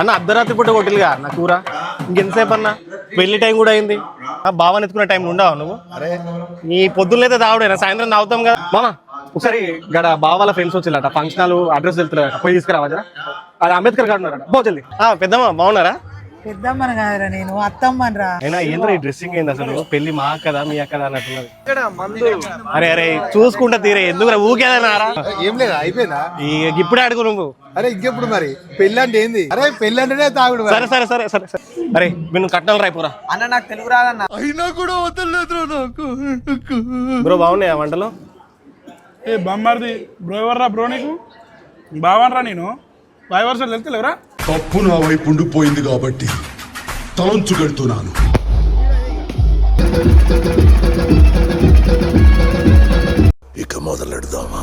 అన్న అర్ధరాత్రి పూట కొట్టిలుగా నా కూర ఇంకెంతసేపు అన్న పెళ్లి టైం కూడా అయింది. బావని ఎత్తుకునే టైం ఉండవు నువ్వు. అరే నీ పొద్దున్నైతే తాగుడేనా, సాయంత్రం తాగుతాం కదా మామ. ఒకసారి గడ బావ వాళ్ళ ఫ్రెండ్స్ వచ్చిల్లట, ఫంక్షన్ హాల్ అడ్రస్ వెళ్తున్నారట, పోయి తీసుకురావచ్చా? అది అంబేద్కర్ గారు ఉన్నారట, పోచల్లి. పెద్దమ్మ బాగున్నారా? పెద్దమ్మని కాదురా, నేను అత్తమ్మని రా. అయినా ఏంద్రా ఈ డ్రెస్సింగ్ ఏంది అసలు? పెళ్లి మా అక్కదా మీ అక్కదా అన్నట్టున్నది. అరే అరే చూసుకుంటా తీరే, ఎందుకు ఊకేదన్నారా? ఏం లేదా, అయిపోయిందా? ఇప్పుడే అడుగు నువ్వు. అరే ఇంకెప్పుడు మరి పెళ్ళి అంటే ఏంది? అరే పెళ్ళి అంటేనే తాగుడు. సరే సరే సరే సరే సరే అరే మీరు కట్నాలు రాయిపోరా అన్న. నాకు తెలుగు రాదన్న. అయినా కూడా వదలలేదు నాకు. బ్రో బాగున్నాయా వంటలు? ఏ బొమ్మర్ది బ్రో ఎవర్రా బ్రో? నీకు బావనరా నేను బాయ్ వర్షాలు వెళ్తలేవురా? తప్పు నా వైపు ఉండిపోయింది కాబట్టి తలంచుకెళ్తున్నాను. ఇక మొదలెడదామా?